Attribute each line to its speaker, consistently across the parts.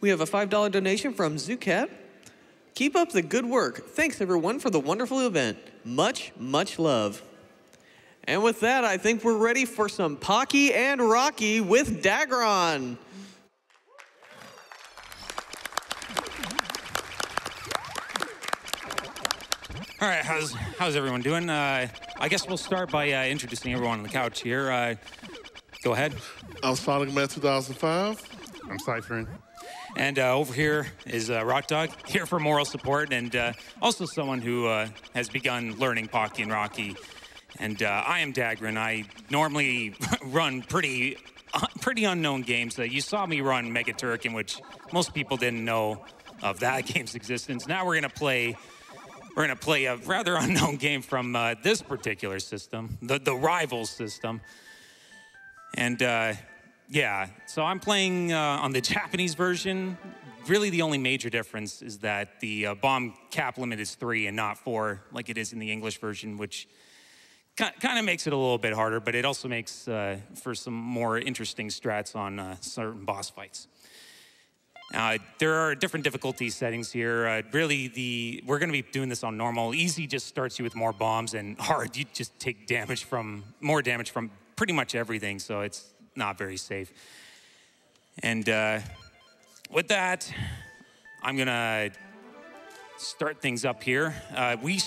Speaker 1: We have a $5 donation from Zucat. Keep up the good work. Thanks, everyone, for the wonderful event. Much, much love. And with that, I think we're ready for some Pocky and Rocky with Dagron.
Speaker 2: All right, how's everyone doing? I guess we'll start by introducing everyone on the couch here. Go ahead.
Speaker 3: I'm Sonic Man 2005.
Speaker 4: I'm Cypherin.
Speaker 2: And over here is Rock Dog, here for moral support, and also someone who has begun learning Pocky and Rocky. And I am Dagron. I normally run pretty unknown games. You saw me run Mega Turrican, which most people didn't know of that game's existence. Now we're gonna play a rather unknown game from this particular system, the Rivals system. And yeah, so I'm playing on the Japanese version. Really, the only major difference is that the bomb cap limit is 3 and not 4, like it is in the English version, which kind of makes it a little bit harder, but it also makes for some more interesting strats on certain boss fights. There are different difficulty settings here. Really, we're going to be doing this on normal. Easy just starts you with more bombs, and hard, you just take more damage from pretty much everything, so it's not very safe. And with that, I'm going to start things up here. We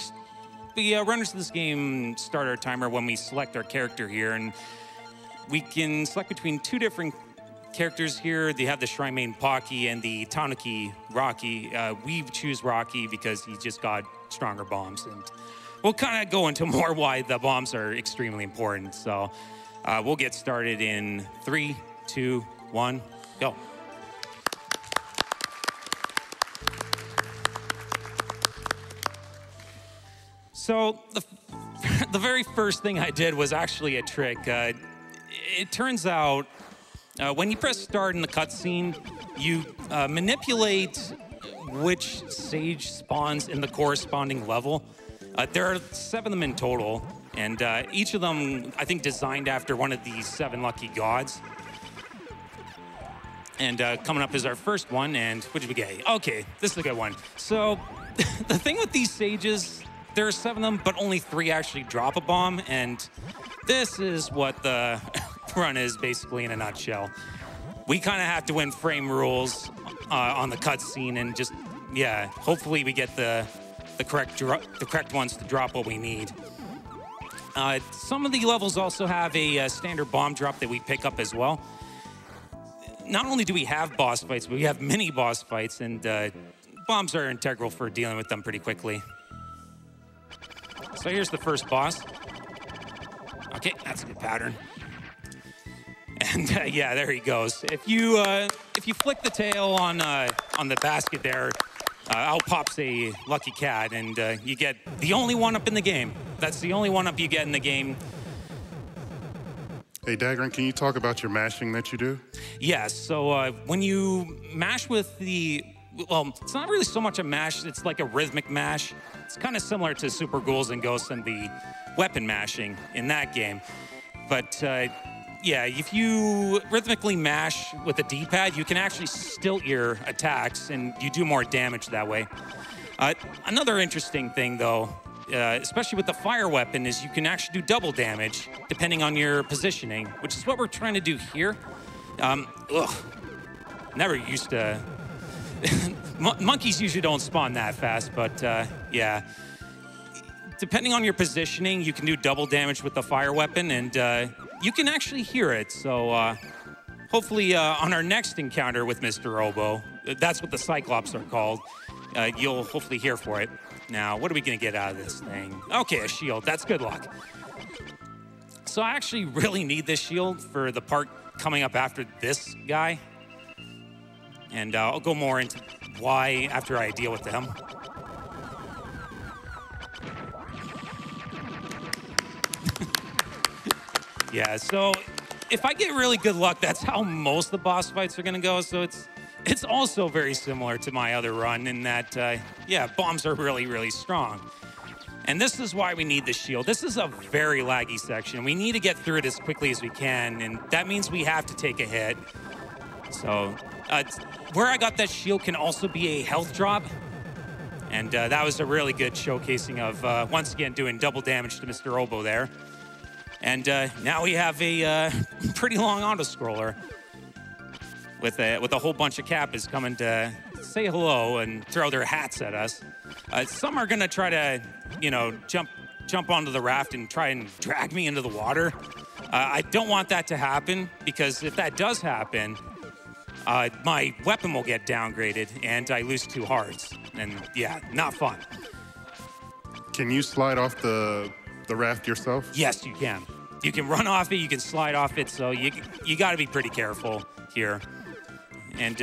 Speaker 2: runners of this game start our timer when we select our character here, and we can select between 2 different characters here. They have the Shrine Maiden Pocky and the Tanuki Rocky. We choose Rocky because he just got stronger bombs, and we'll kind of go into more why the bombs are extremely important. So we'll get started in 3, 2, 1, go. So the very first thing I did was actually a trick. It turns out when you press start in the cutscene, you manipulate which sage spawns in the corresponding level. There are 7 of them in total, and each of them, I think, designed after one of these 7 lucky gods. And coming up is our first one, and what did we get? Okay, this is a good one. So the thing with these sages, there are 7 of them, but only 3 actually drop a bomb, and this is what the run is basically in a nutshell. We kind of have to win frame rules on the cutscene, and just, yeah, hopefully we get the correct ones to drop what we need. Some of the levels also have a standard bomb drop that we pick up as well. Not only do we have boss fights, but we have mini boss fights, and bombs are integral for dealing with them pretty quickly. So here's the first boss. Okay, that's a good pattern. And yeah, there he goes. If you flick the tail on the basket there, out pops a lucky cat, and you get the only 1-up in the game. That's the only 1-up you get in the game.
Speaker 4: Hey, Dagron, can you talk about your mashing that you do?
Speaker 2: Yes, so when you mash with well, it's not really so much a mash, it's like a rhythmic mash. It's kind of similar to Super Ghouls and Ghosts and the weapon mashing in that game. But yeah, if you rhythmically mash with a D-pad, you can actually stilt your attacks, and you do more damage that way. Another interesting thing, though, especially with the fire weapon, is you can actually do double damage depending on your positioning, which is what we're trying to do here. Never used to... Monkeys usually don't spawn that fast, but yeah. Depending on your positioning, you can do double damage with the fire weapon, and you can actually hear it. So hopefully on our next encounter with Mr. Robo, that's what the Cyclops are called, you'll hopefully hear for it. Now, what are we gonna get out of this thing? Okay, a shield, that's good luck. So I actually really need this shield for the part coming up after this guy. And I'll go more into why after I deal with them. Yeah, so if I get really good luck, that's how most of the boss fights are gonna go. So it's also very similar to my other run in that, yeah, bombs are really, really strong. And this is why we need the shield. This is a very laggy section. We need to get through it as quickly as we can, and that means we have to take a hit. So where I got that shield can also be a health drop. And that was a really good showcasing of, once again, doing double damage to Mr. Oboe there. And now we have a pretty long auto-scroller with a whole bunch of Kappas coming to say hello and throw their hats at us. Some are gonna try to, jump onto the raft and try and drag me into the water. I don't want that to happen, because if that does happen, my weapon will get downgraded and I lose 2 hearts. And yeah, not fun.
Speaker 4: Can you slide off the raft yourself?
Speaker 2: Yes, you can. You can run off it, you can slide off it, so you gotta be pretty careful here. And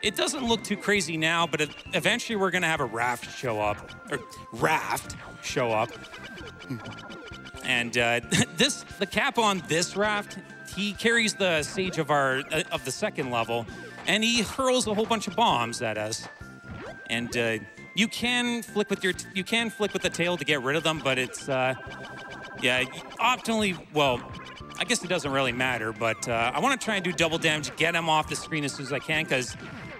Speaker 2: it doesn't look too crazy now, but eventually we're gonna have a raft show up. And the cap on this raft, he carries the sage of the second level, and he hurls a whole bunch of bombs at us. And you can flick with the tail to get rid of them, but it's optimally, well, I guess it doesn't really matter, but I want to try and do double damage, get him off the screen as soon as I can, because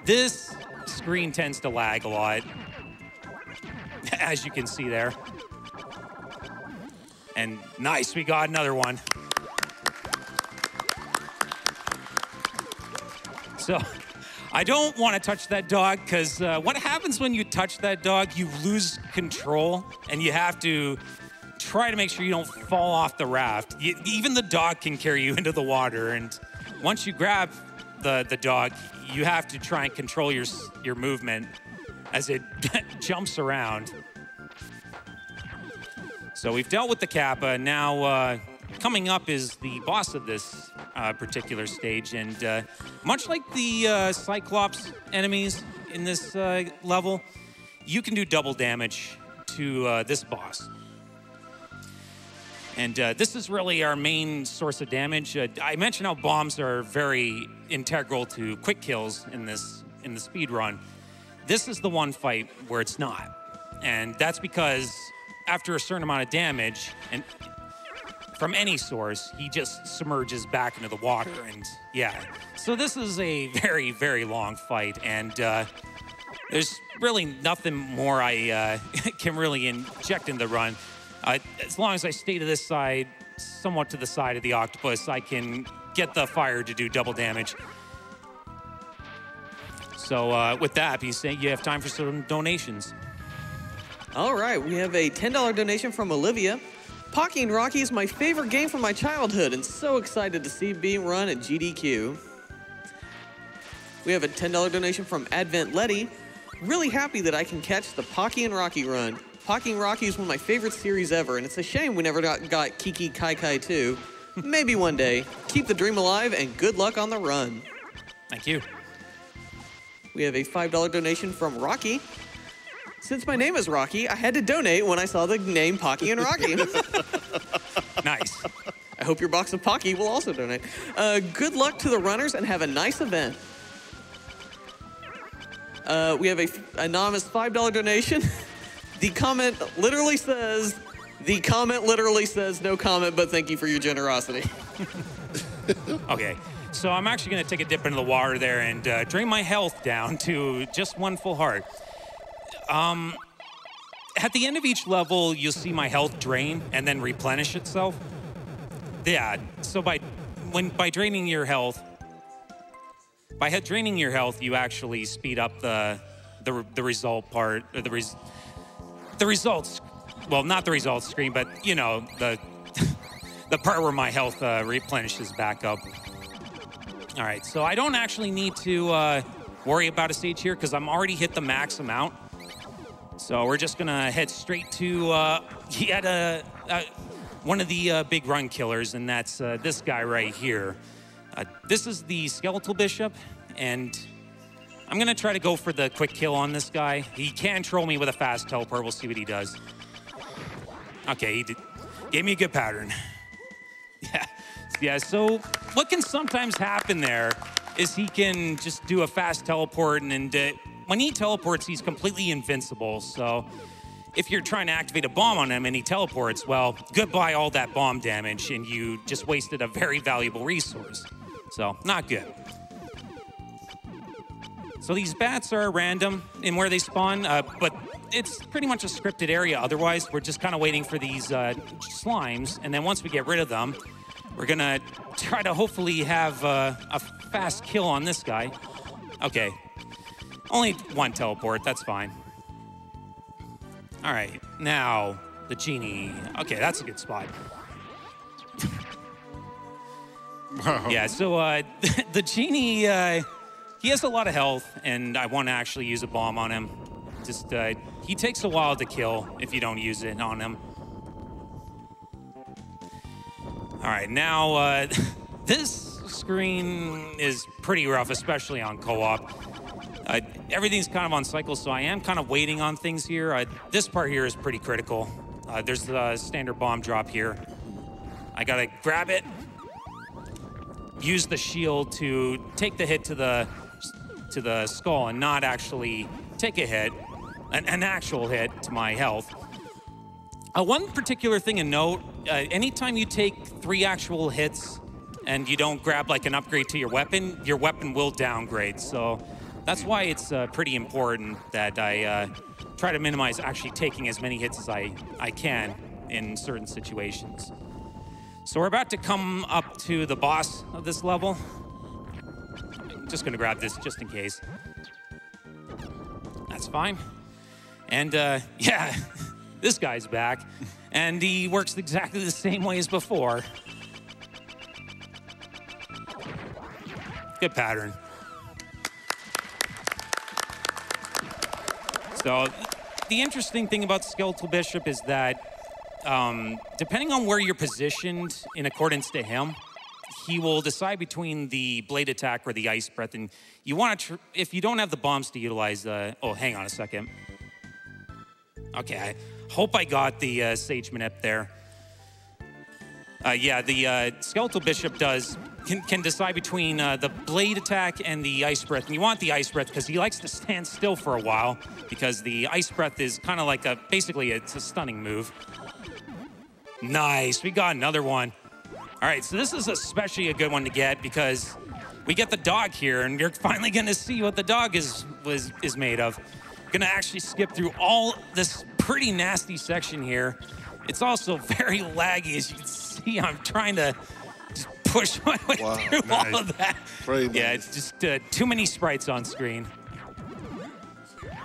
Speaker 2: this screen tends to lag a lot, as you can see there. And nice, we got another one. So I don't want to touch that dog, because what happens when you touch that dog, you lose control, and you have to try to make sure you don't fall off the raft. Even the dog can carry you into the water, and once you grab the dog, you have to try and control your movement as it jumps around. So we've dealt with the Kappa. Now coming up is the boss of this particular stage, and much like the Cyclops enemies in this level, you can do double damage to this boss. And this is really our main source of damage. I mentioned how bombs are very integral to quick kills in the speed run. This is the one fight where it's not, and that's because after a certain amount of damage, and from any source, he just submerges back into the water, and yeah. So this is a very, very long fight, and there's really nothing more I can really inject in the run. As long as I stay to this side, somewhat to the side of the octopus, I can get the fire to do double damage. So with that, you say you have time for some donations.
Speaker 1: All right, we have a $10 donation from Olivia. Pocky and Rocky is my favorite game from my childhood, and so excited to see it being run at GDQ. We have a $10 donation from Advent Letty. Really happy that I can catch the Pocky and Rocky run. Pocky and Rocky is one of my favorite series ever, and it's a shame we never got Kiki Kai Kai 2. Maybe one day. Keep the dream alive, and good luck on the run.
Speaker 2: Thank you.
Speaker 1: We have a $5 donation from Rocky. Since my name is Rocky, I had to donate when I saw the name Pocky and Rocky.
Speaker 2: Nice.
Speaker 1: I hope your box of Pocky will also donate. Good luck to the runners and have a nice event. We have a anonymous $5 donation. The comment literally says no comment, but thank you for your generosity.
Speaker 2: Okay, so I'm actually gonna take a dip into the water there and drain my health down to just 1 full heart. At the end of each level, you'll see my health drain and then replenish itself. Yeah, so by draining your health, you actually speed up the result part, or the results, well, not the results screen, but the part where my health replenishes back up. All right, so I don't actually need to worry about a stage here because I'm already hit the max amount. So we're just gonna head straight to one of the big run killers, and that's this guy right here. This is the Skeletal Bishop, and I'm gonna try to go for the quick kill on this guy. He can troll me with a fast teleport. We'll see what he does. Okay, he gave me a good pattern. Yeah, so what can sometimes happen there is he can just do a fast teleport, and when he teleports, he's completely invincible. So if you're trying to activate a bomb on him and he teleports, well, goodbye all that bomb damage, and you just wasted a very valuable resource. So, not good. So these bats are random in where they spawn, but it's pretty much a scripted area. Otherwise, we're just kind of waiting for these slimes, and then once we get rid of them, we're gonna try to hopefully have a fast kill on this guy. Okay, only one teleport, that's fine. All right, now the genie. Okay, that's a good spot.
Speaker 4: Wow.
Speaker 2: Yeah, so the genie, he has a lot of health, and I want to actually use a bomb on him. Just, he takes a while to kill if you don't use it on him. All right, now, this screen is pretty rough, especially on co-op. Everything's kind of on cycle, so I am kind of waiting on things here. This part here is pretty critical. There's the standard bomb drop here. I gotta grab it, use the shield to take the hit to the skull and not actually take a hit, an actual hit to my health. One particular thing to note, anytime you take 3 actual hits and you don't grab like an upgrade to your weapon will downgrade. So that's why it's pretty important that I try to minimize actually taking as many hits as I can in certain situations. So we're about to come up to the boss of this level. I'm just gonna grab this just in case. That's fine. And yeah, this guy's back. And he works exactly the same way as before. Good pattern. So the interesting thing about Skeletal Bishop is that depending on where you're positioned in accordance to him, he will decide between the blade attack or the ice breath. And you want to, if you don't have the bombs to utilize, oh, hang on a second. Okay, I hope I got the Sage Manip there. Yeah, the Skeletal Bishop can decide between the blade attack and the ice breath. And you want the ice breath because he likes to stand still for a while, because the ice breath is kind of like basically it's a stunning move. Nice, we got another one. All right, so this is especially a good one to get because we get the dog here, and you're finally gonna see what the dog is made of. Gonna actually skip through all this pretty nasty section here. It's also very laggy, as you can see. I'm trying to just push my way through all of that. Yeah, it's just too many sprites on screen.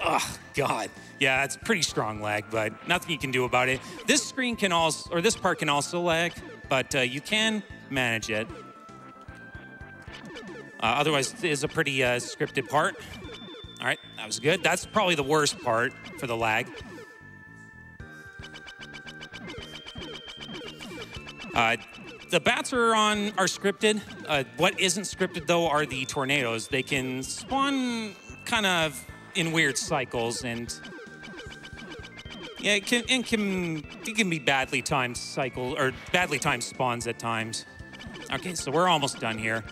Speaker 2: Oh, God. Yeah, it's pretty strong lag, but nothing you can do about it. This screen can also, or this part can also lag, but you can manage it. Otherwise, it is a pretty scripted part. All right, that was good. That's probably the worst part for the lag. The bats are scripted. What isn't scripted, though, are the tornadoes. They can spawn kind of in weird cycles, and yeah, it can be badly timed cycle or badly timed spawns at times. Okay, so we're almost done here.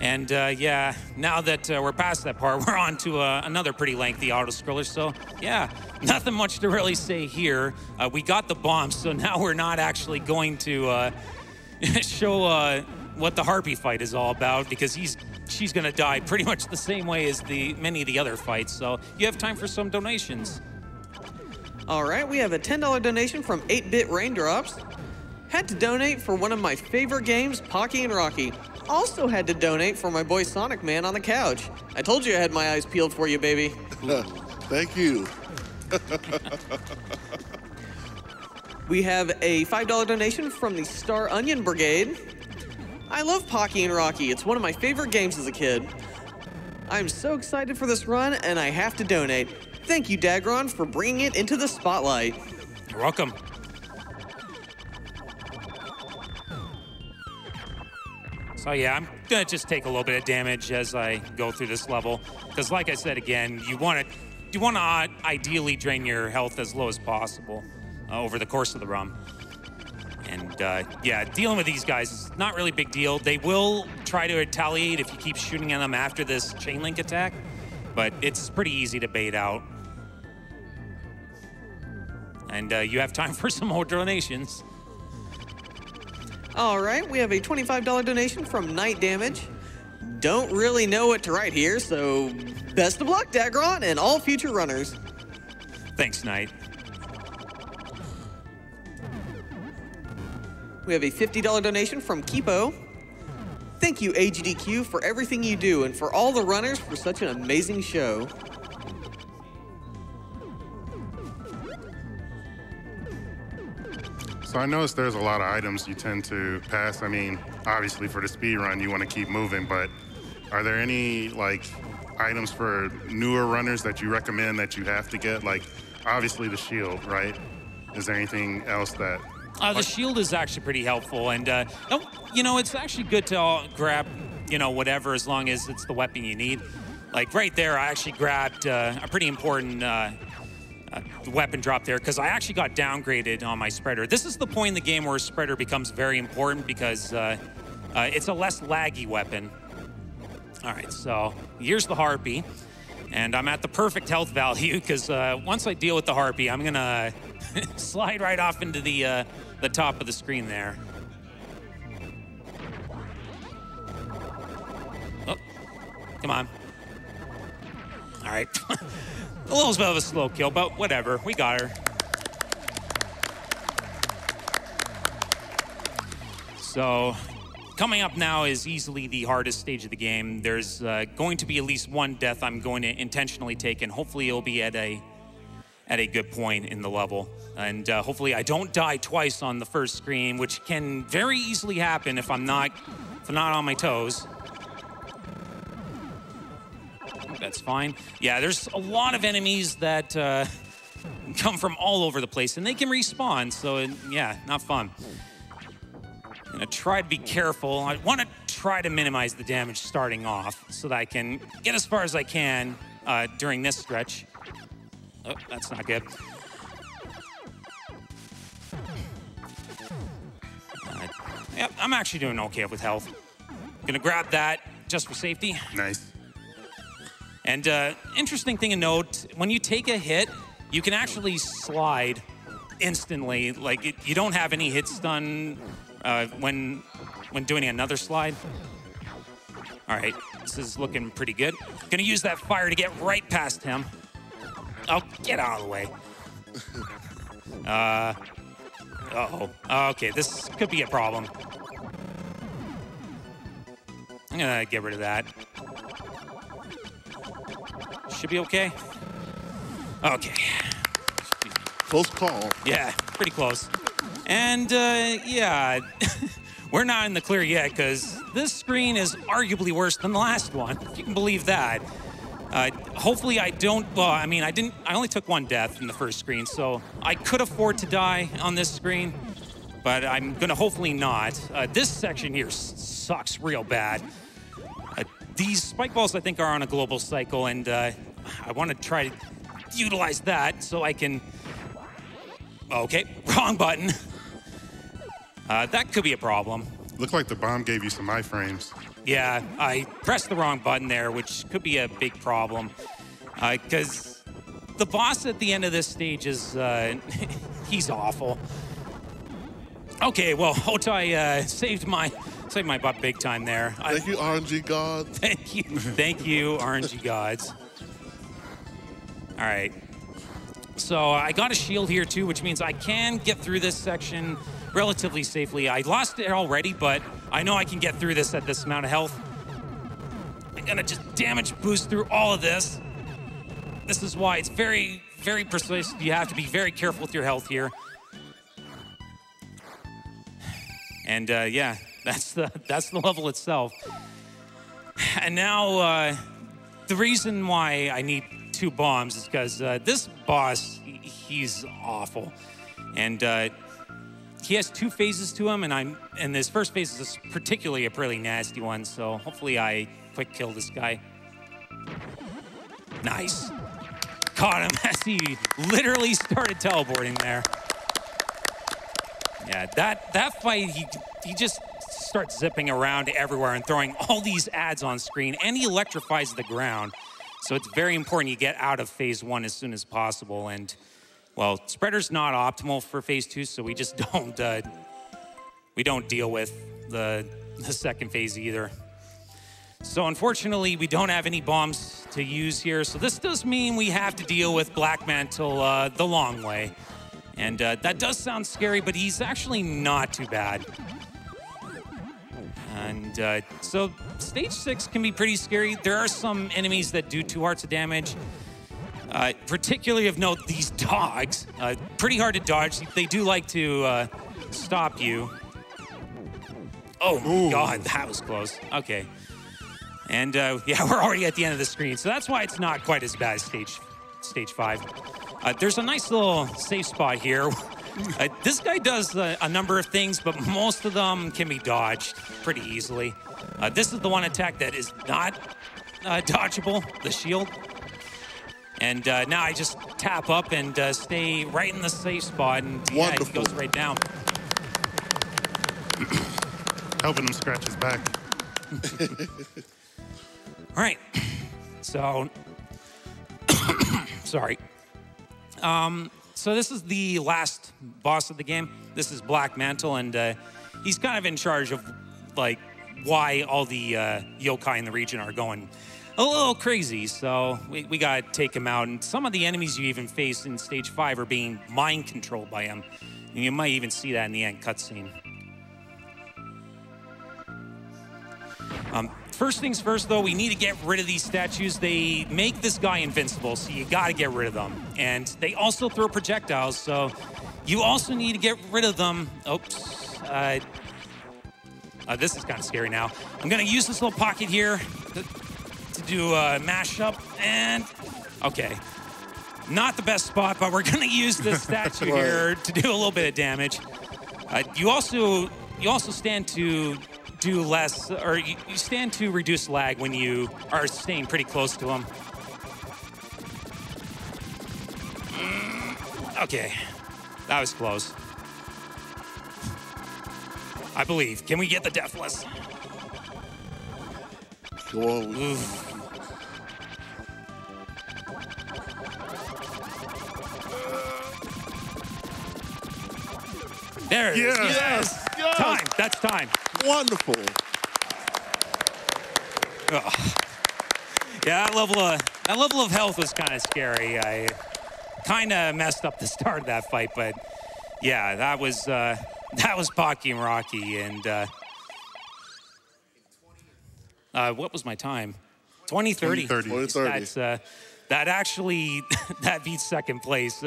Speaker 2: And yeah, now that we're past that part, we're on to another pretty lengthy auto-scroller. So yeah, nothing much to really say here. We got the bombs, so now we're not actually going to show what the Harpy fight is all about, because she's gonna die pretty much the same way as many of the other fights. So you have time for some donations.
Speaker 1: All right, we have a $10 donation from 8-Bit Raindrops. Had to donate for one of my favorite games, Pocky and Rocky. Also had to donate for my boy Sonic Man on the couch. I told you I had my eyes peeled for you, baby.
Speaker 3: Thank you.
Speaker 1: We have a $5 donation from the Star Onion Brigade. I love Pocky and Rocky. It's one of my favorite games as a kid. I'm so excited for this run, and I have to donate. Thank you, Dagron, for bringing it into the spotlight.
Speaker 2: You're welcome. So yeah, I'm gonna just take a little bit of damage as I go through this level, because like I said again, you want to ideally drain your health as low as possible over the course of the run. And yeah, dealing with these guys is not really a big deal. They will try to retaliate if you keep shooting at them after this chain link attack, but it's pretty easy to bait out. And you have time for some more donations.
Speaker 1: All right, we have a $25 donation from Night Damage. Don't really know what to write here, so best of luck, Dagron, and all future runners.
Speaker 2: Thanks, Knight.
Speaker 1: We have a $50 donation from Kipo. Thank you, AGDQ, for everything you do and for all the runners for such an amazing show.
Speaker 4: So I noticed there's a lot of items you tend to pass. I mean, obviously for the speed run, you want to keep moving, but are there any like items for newer runners that you recommend that you have to get? Like obviously the shield, right? Is there anything else that...
Speaker 2: The shield is actually pretty helpful, and you know, it's actually good to grab, you know, whatever, as long as it's the weapon you need. Like right there, I actually grabbed a pretty important weapon drop there because I actually got downgraded on my spreader. This is the point in the game where a spreader becomes very important because it's a less laggy weapon. All right, so here's the Harpy, and I'm at the perfect health value because once I deal with the Harpy, I'm gonna slide right off into the top of the screen there. Oh, come on. All right. A little bit of a slow kill, but whatever. We got her. So, coming up now is easily the hardest stage of the game. There's going to be at least one death I'm going to intentionally take, and hopefully it'll be at a good point in the level. And hopefully I don't die twice on the first screen, which can very easily happen if I'm not on my toes. That's fine. Yeah, there's a lot of enemies that come from all over the place, and they can respawn, so yeah, not fun. I'm gonna try to be careful. I want to try to minimize the damage starting off so that I can get as far as I can during this stretch. Oh, that's not good. Yep, I'm actually doing okay with health. Gonna grab that just for safety.
Speaker 4: Nice.
Speaker 2: And interesting thing to note, when you take a hit, you can actually slide instantly. Like you don't have any hit stun when doing another slide. All right, this is looking pretty good. Gonna use that fire to get right past him. Oh, get out of the way. Uh-oh. Okay, this could be a problem. I'm gonna get rid of that. Should be okay. Okay.
Speaker 3: Close call.
Speaker 2: Yeah, pretty close. And yeah, we're not in the clear yet because this screen is arguably worse than the last one, if you can believe that. Hopefully I don't, well, I mean, I only took one death in the first screen, so I could afford to die on this screen, but I'm gonna hopefully not. This section here sucks real bad. These spike balls, I think, are on a global cycle, and I want to try to utilize that so I can... Okay, wrong button. That could be a problem.
Speaker 4: Looked like the bomb gave you some iframes.
Speaker 2: Yeah, I pressed the wrong button there, which could be a big problem. Because the boss at the end of this stage is... he's awful. Okay, well, Hotai saved my butt big time there.
Speaker 3: Thank you, RNG gods.
Speaker 2: Thank you, RNG gods. All right. So I got a shield here too, which means I can get through this section relatively safely. I lost it already, but I know I can get through this at this amount of health. I'm gonna just damage boost through all of this. This is why it's very, very precise. You have to be very careful with your health here. And yeah, that's the level itself. And now the reason why I need 2 bombs is because this boss, he's awful. And he has 2 phases to him, and this first phase is particularly a pretty nasty one, so hopefully I quick kill this guy. Nice. Caught him as he literally started teleporting there. Yeah, that fight, he just starts zipping around everywhere and throwing all these ads on screen, and he electrifies the ground. So it's very important you get out of phase 1 as soon as possible. And, well, spreader's not optimal for phase 2, so we just don't we don't deal with the second phase either. So unfortunately, we don't have any bombs to use here. So this does mean we have to deal with Black Mantle the long way. And that does sound scary, but he's actually not too bad. And so stage 6 can be pretty scary. There are some enemies that do 2 hearts of damage. Particularly of note, these dogs. Pretty hard to dodge. They do like to stop you. Oh my God, that was close. Okay. And yeah, we're already at the end of the screen. So that's why it's not quite as bad as stage 5. There's a nice little safe spot here. This guy does a number of things, but most of them can be dodged pretty easily. This is the one attack that is not dodgeable, the shield. And now I just tap up and stay right in the safe spot, and yeah, he goes right down.
Speaker 4: Helping him scratch his back.
Speaker 2: All right, so, sorry. So this is the last boss of the game. This is Black Mantle, and he's kind of in charge of, like, why all the yokai in the region are going a little crazy. So we gotta take him out, and some of the enemies you even face in stage 5 are being mind controlled by him. And you might even see that in the end cutscene. First things first, though, we need to get rid of these statues. They make this guy invincible, so you gotta get rid of them. And they also throw projectiles, so you also need to get rid of them. Oops. This is kind of scary now. I'm gonna use this little pocket here to do a mashup, and okay. Not the best spot, but we're gonna use this statue here to do a little bit of damage. You also stand to do less, or you stand to reduce lag when you are staying pretty close to him. Okay, that was close. I believe. Can we get the Deathless?
Speaker 3: Come on.
Speaker 2: There it is.
Speaker 3: Yes. Yes.
Speaker 2: Time. That's time.
Speaker 3: Wonderful.
Speaker 2: Oh. Yeah, that level of health was kind of scary. I kind of messed up the start of that fight, but yeah, that was Pocky and Rocky, and what was my time? 2030.
Speaker 4: 2030.
Speaker 2: That actually that beats second place.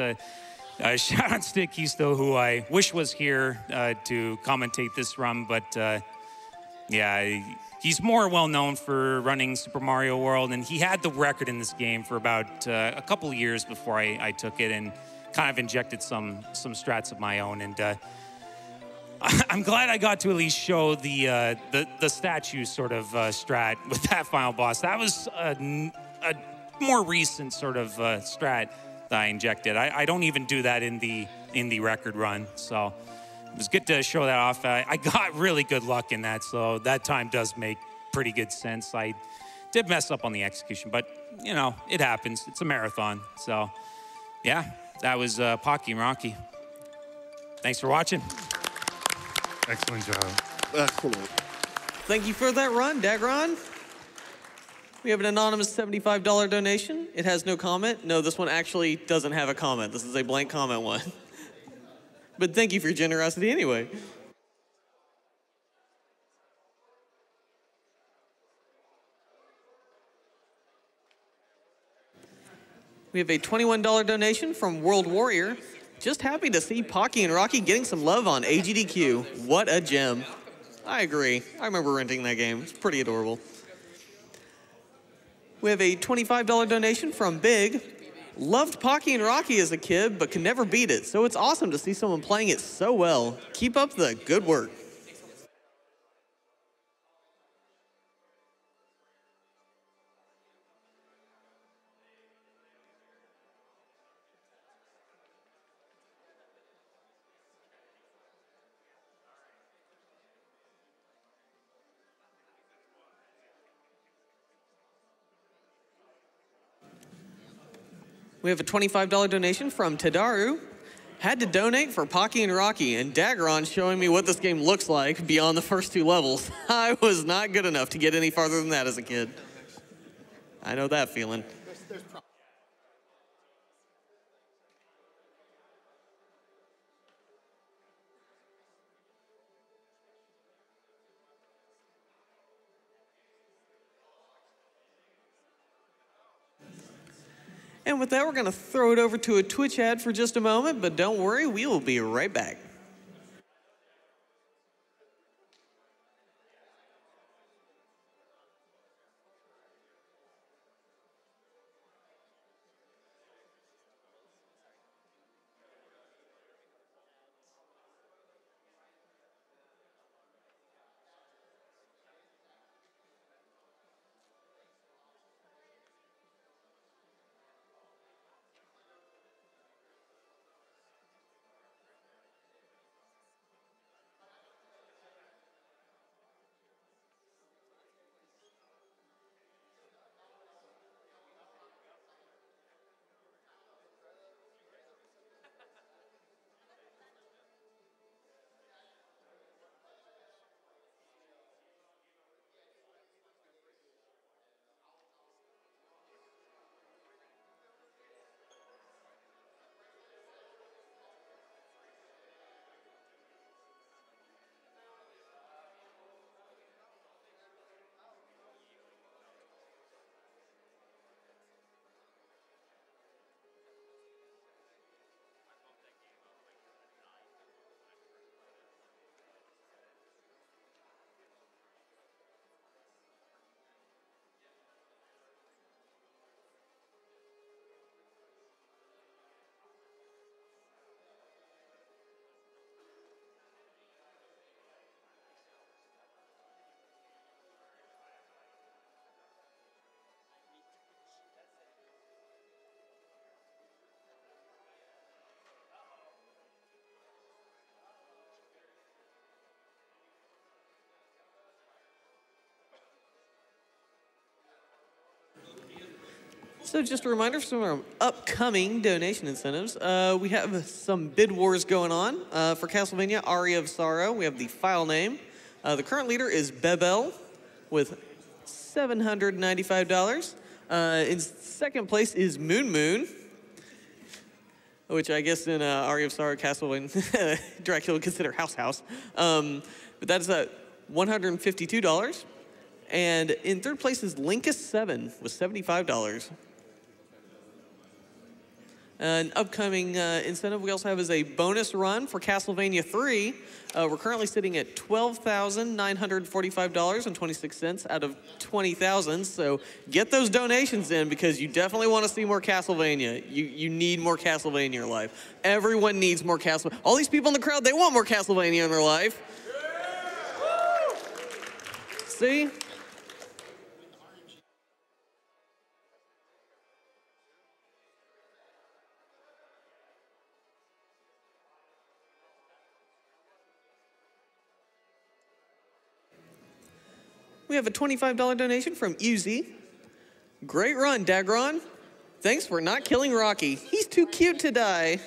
Speaker 2: Shout out to Kisto, who I wish was here to commentate this run, but yeah, he's more well known for running Super Mario World, and he had the record in this game for about a couple of years before I took it and kind of injected some strats of my own. And I'm glad I got to at least show the statue sort of strat with that final boss. That was a more recent sort of strat that I injected. I don't even do that in the record run, so it was good to show that off. I got really good luck in that, so that time does make pretty good sense. I did mess up on the execution, but you know, it happens. It's a marathon, so yeah, that was Pocky and Rocky. Thanks for watching.
Speaker 4: Excellent job.
Speaker 3: Excellent.
Speaker 1: Thank you for that run, Dagron. We have an anonymous $75 donation. It has no comment. No, this one actually doesn't have a comment. This is a blank comment one. But thank you for your generosity anyway. We have a $21 donation from World Warrior. Just happy to see Pocky and Rocky getting some love on AGDQ. What a gem. I agree. I remember renting that game. It's pretty adorable. We have a $25 donation from Big. Loved Pocky and Rocky as a kid, but could never beat it. So it's awesome to see someone playing it so well. Keep up the good work. We have a $25 donation from Tadaru. Had to donate for Pocky and Rocky, and Dagron showing me what this game looks like beyond the first 2 levels. I was not good enough to get any farther than that as a kid. I know that feeling. And with that, we're going to throw it over to a Twitch ad for just a moment, but don't worry, we will be right back. So just a reminder for some of our upcoming donation incentives. We have some bid wars going on. For Castlevania Aria of Sorrow, we have the file name. The current leader is Bebel with $795. In second place is Moon Moon, which I guess in Aria of Sorrow, Castlevania, Dracula would consider House House. But that is at $152. And in third place is Linkus 7 with $75. An upcoming incentive we also have is a bonus run for Castlevania 3. We're currently sitting at $12,945.26 out of 20,000. So get those donations in because you definitely want to see more Castlevania. You need more Castlevania in your life. Everyone needs more Castlevania. All these people in the crowd, they want more Castlevania in their life. See? We have a $25 donation from Uzi. Great run, Dagron. Thanks for not killing Rocky. He's too cute to die.